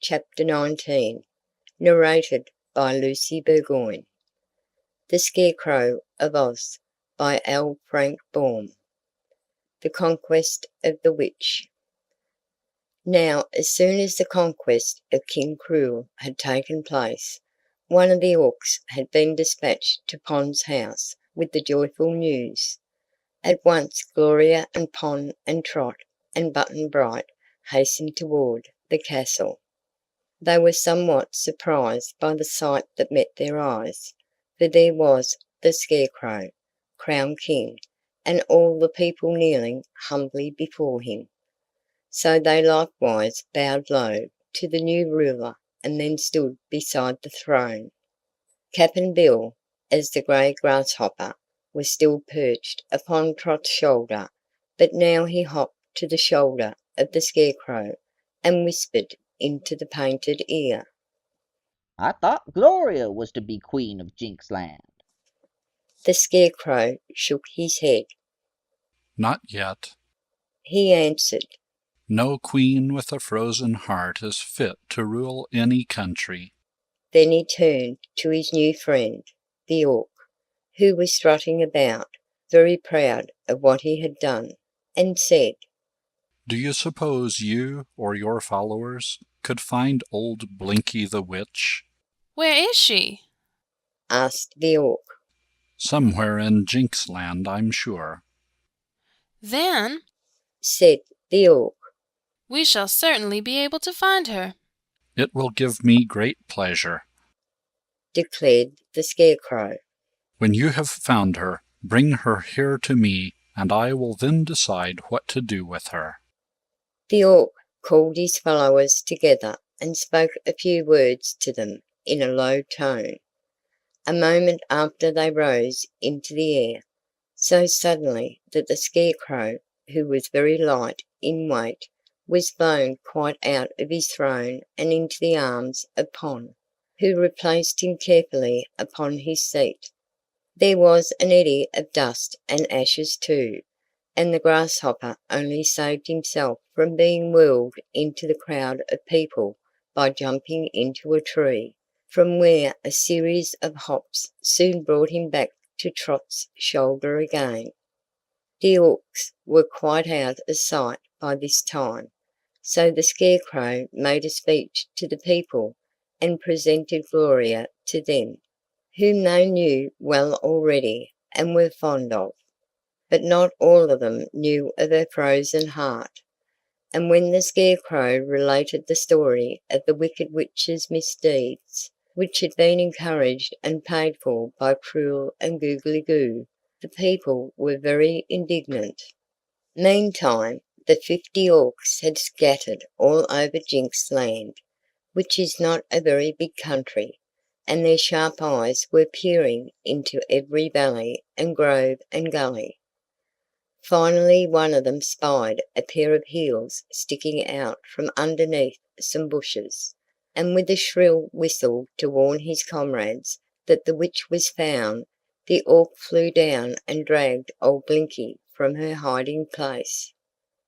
Chapter 19. Narrated by Lucy Burgoyne. The Scarecrow of Oz by L. Frank Baum. The Conquest of the Witch. Now, as soon as the conquest of King Krewl had taken place, one of the orcs had been dispatched to Pon's house with the joyful news. At once Gloria and Pon and Trot and Button Bright hastened toward the castle. They were somewhat surprised by the sight that met their eyes, for there was the Scarecrow, Crown King, and all the people kneeling humbly before him. So they likewise bowed low to the new ruler and then stood beside the throne. Cap'n Bill, as the grey grasshopper, was still perched upon Trot's shoulder, but now he hopped to the shoulder of the Scarecrow and whispered into the painted ear. "I thought Gloria was to be Queen of Jinxland." The Scarecrow shook his head. "Not yet," he answered. "No queen with a frozen heart is fit to rule any country." Then he turned to his new friend, the orc, who was strutting about, very proud of what he had done, and said, "Do you suppose you or your followers could find old Blinky the Witch?" "Where is she?" asked the orc. "Somewhere in Jinxland, I'm sure." "Then," said the orc, "we shall certainly be able to find her." "It will give me great pleasure," declared the Scarecrow. "When you have found her, bring her here to me, and I will then decide what to do with her." The orc called his followers together and spoke a few words to them in a low tone. A moment after they rose into the air, so suddenly that the Scarecrow, who was very light in weight, was blown quite out of his throne and into the arms of Pon, who replaced him carefully upon his seat. There was an eddy of dust and ashes too, and the grasshopper only saved himself from being whirled into the crowd of people by jumping into a tree, from where a series of hops soon brought him back to Trot's shoulder again. The orcs were quite out of sight by this time, so the Scarecrow made a speech to the people and presented Gloria to them, whom they knew well already and were fond of. But not all of them knew of her frozen heart, and when the Scarecrow related the story of the wicked witch's misdeeds, which had been encouraged and paid for by Krewl and Googly Goo, the people were very indignant. Meantime, the 50 orcs had scattered all over Jinxland, which is not a very big country, and their sharp eyes were peering into every valley and grove and gully. Finally one of them spied a pair of heels sticking out from underneath some bushes, and with a shrill whistle to warn his comrades that the witch was found, the orc flew down and dragged old Blinky from her hiding place.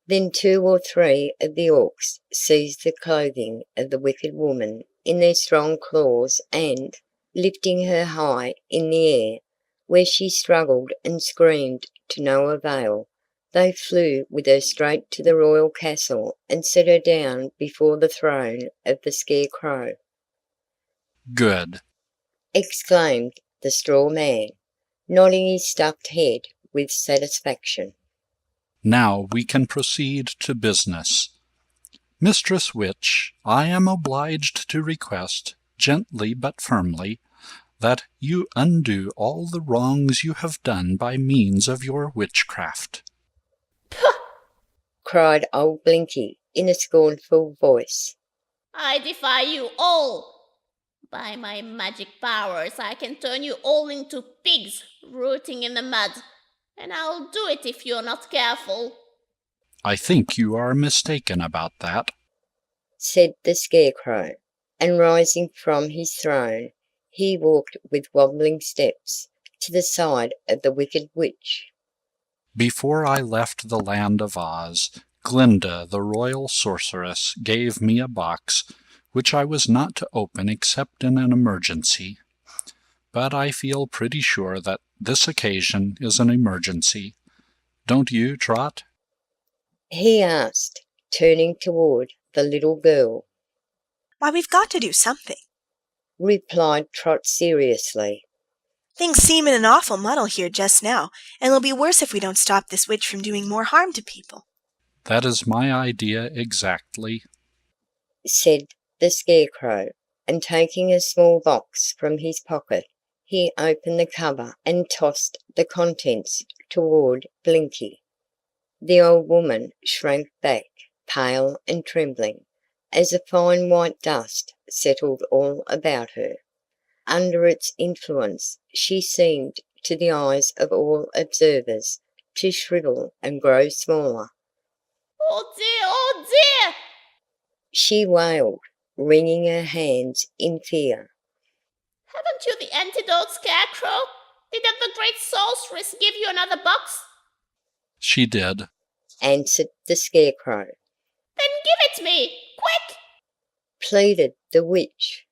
Then 2 or 3 of the orcs seized the clothing of the wicked woman in their strong claws and, lifting her high in the air, where she struggled and screamed to no avail, they flew with her straight to the royal castle and set her down before the throne of the Scarecrow. "Good," exclaimed the straw man, nodding his stuffed head with satisfaction. "Now we can proceed to business. Mistress Witch, I am obliged to request, gently but firmly, that you undo all the wrongs you have done by means of your witchcraft." "Pah!" cried old Blinky in a scornful voice. "I defy you all! By my magic powers I can turn you all into pigs rooting in the mud, and I'll do it if you're not careful." "I think you are mistaken about that," said the Scarecrow, and rising from his throne, he walked with wobbling steps to the side of the wicked witch. "Before I left the land of Oz, Glinda, the royal sorceress, gave me a box which I was not to open except in an emergency. But I feel pretty sure that this occasion is an emergency. Don't you, Trot? he asked, turning toward the little girl. Why, we've got to do something, replied Trot seriously. Things seem in an awful muddle here just now, and it'll be worse if we don't stop this witch from doing more harm to people. That is my idea exactly, said the Scarecrow, and taking a small box from his pocket, he opened the cover and tossed the contents toward Blinky. The old woman shrank back, pale and trembling, as a fine white dust settled all about her. Under its influence, she seemed, to the eyes of all observers, to shrivel and grow smaller. Oh dear, oh dear! She wailed, wringing her hands in fear. Haven't you the antidote, Scarecrow? Didn't the great sorceress give you another box? She did, answered the Scarecrow. Then give it to me, quick! Pleaded the witch.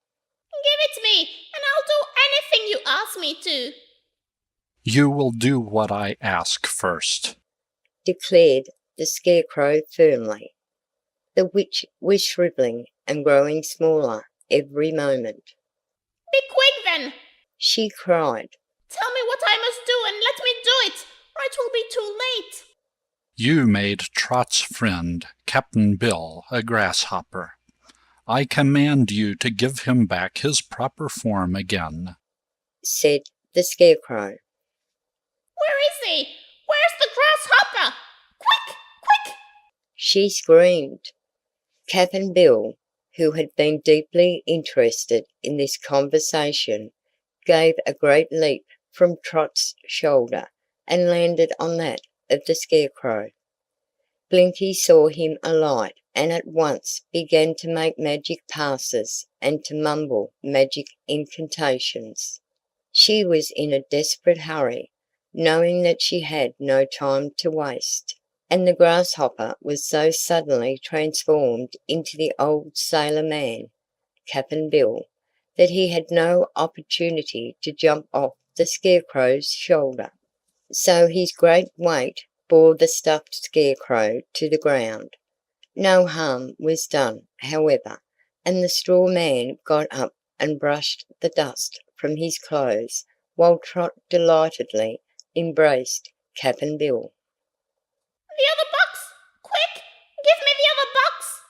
Give it to me, and I'll do anything you ask me to. You will do what I ask first, declared the Scarecrow firmly. The witch was shrivelling and growing smaller every moment. Be quick then, she cried. Tell me what I must do and let me do it, or it will be too late. You made Trot's friend, Cap'n Bill, a grasshopper. I command you to give him back his proper form again, said the Scarecrow. Where is he? Where's the grasshopper? Quick, quick! She screamed. Cap'n Bill, who had been deeply interested in this conversation, gave a great leap from Trot's shoulder and landed on that of the Scarecrow. Blinky saw him alight and at once began to make magic passes and to mumble magic incantations. She was in a desperate hurry, knowing that she had no time to waste, and the grasshopper was so suddenly transformed into the old sailor man, Cap'n Bill, that he had no opportunity to jump off the Scarecrow's shoulder. So his great weight bore the stuffed Scarecrow to the ground. No harm was done, however, and the straw man got up and brushed the dust from his clothes, while Trot delightedly embraced Cap'n Bill. The other box! Quick! Give me the other box!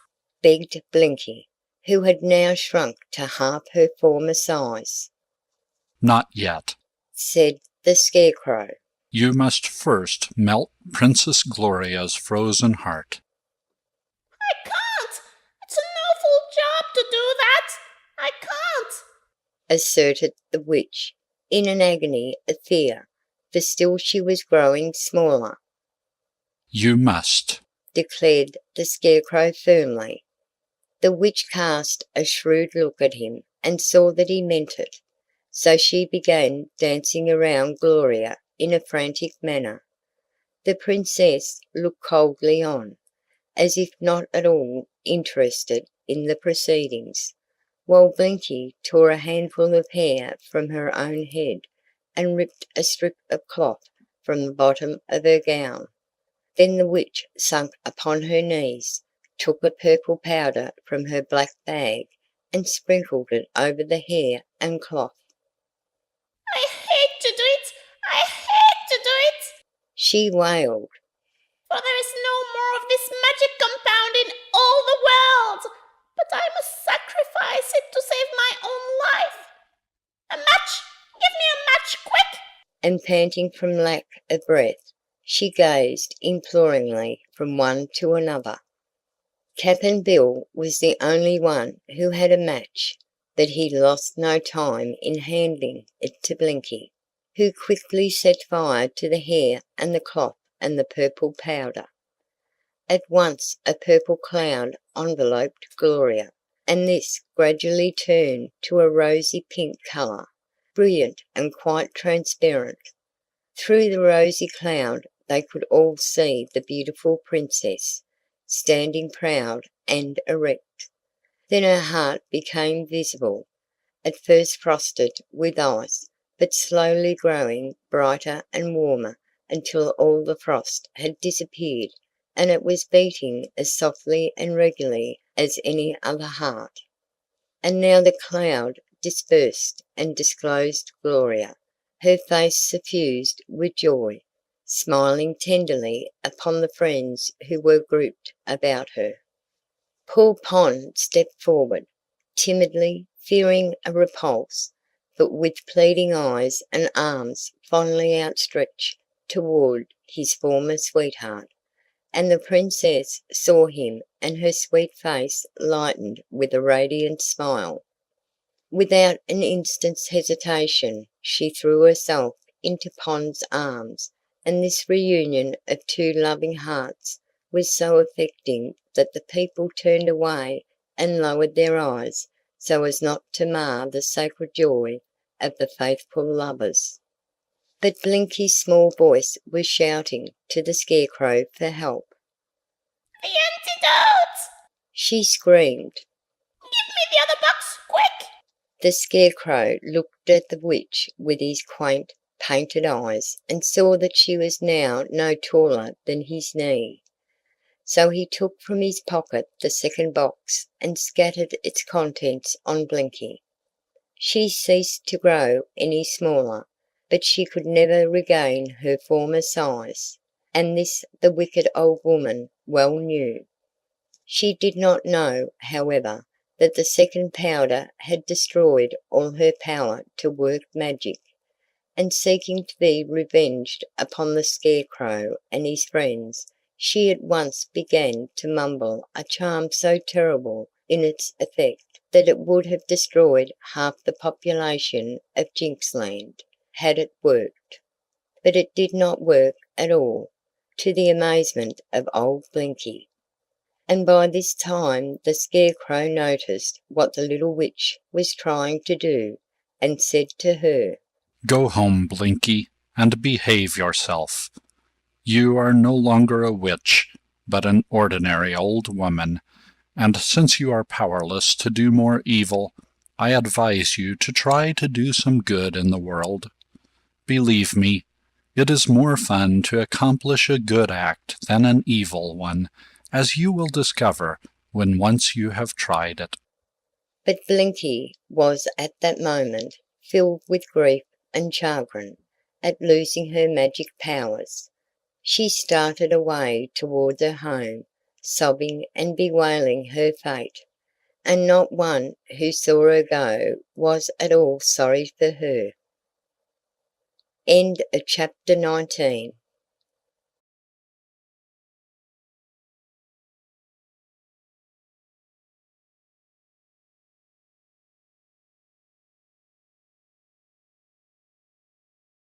Begged Blinky, who had now shrunk to half her former size. Not yet, said the Scarecrow. You must first melt Princess Gloria's frozen heart. I can't! It's an awful job to do that! I can't! Asserted the witch, in an agony of fear, for still she was growing smaller. You must, declared the Scarecrow firmly. The witch cast a shrewd look at him and saw that he meant it, so she began dancing around Gloria in a frantic manner. The princess looked coldly on, as if not at all interested in the proceedings, while Blinky tore a handful of hair from her own head and ripped a strip of cloth from the bottom of her gown. Then the witch sank upon her knees, took a purple powder from her black bag, and sprinkled it over the hair and cloth. I hate to do it! I hate to do it! She wailed. For there is no more of this magic compound in all the world, but I must sacrifice it to save my own life. A match! Give me a match, quick! And panting from lack of breath, she gazed imploringly from one to another. Cap'n Bill was the only one who had a match, but he lost no time in handing it to Blinky, who quickly set fire to the hair and the cloth and the purple powder. At once a purple cloud enveloped Gloria, and this gradually turned to a rosy pink colour, brilliant and quite transparent. Through the rosy cloud they could all see the beautiful princess, standing proud and erect. Then her heart became visible, at first frosted with ice, but slowly growing brighter and warmer until all the frost had disappeared and it was beating as softly and regularly as any other heart. And now the cloud dispersed and disclosed Gloria, her face suffused with joy, smiling tenderly upon the friends who were grouped about her. Poor Pon stepped forward, timidly, fearing a repulse, but with pleading eyes and arms fondly outstretched toward his former sweetheart, and the Princess saw him and her sweet face lightened with a radiant smile. Without an instant's hesitation she threw herself into Pon's arms, and this reunion of two loving hearts was so affecting that the people turned away and lowered their eyes so as not to mar the sacred joy of the faithful lovers. But Blinky's small voice was shouting to the Scarecrow for help. "The antidote!" She screamed. "Give me the other box, quick!" The Scarecrow looked at the witch with his quaint, painted eyes and saw that she was now no taller than his knee. So he took from his pocket the second box and scattered its contents on Blinky. She ceased to grow any smaller, but she could never regain her former size, and this the wicked old woman well knew. She did not know, however, that the second powder had destroyed all her power to work magic, and seeking to be revenged upon the Scarecrow and his friends, she at once began to mumble a charm so terrible in its effect that it would have destroyed half the population of Jinxland had it worked. But it did not work at all, to the amazement of old Blinky. And by this time the Scarecrow noticed what the little witch was trying to do, and said to her, "Go home, Blinky, and behave yourself. You are no longer a witch, but an ordinary old woman, and since you are powerless to do more evil, I advise you to try to do some good in the world. Believe me, it is more fun to accomplish a good act than an evil one, as you will discover when once you have tried it." But Blinky was at that moment filled with grief and chagrin at losing her magic powers. She started away towards her home, sobbing and bewailing her fate, and not one who saw her go was at all sorry for her. End of chapter 19.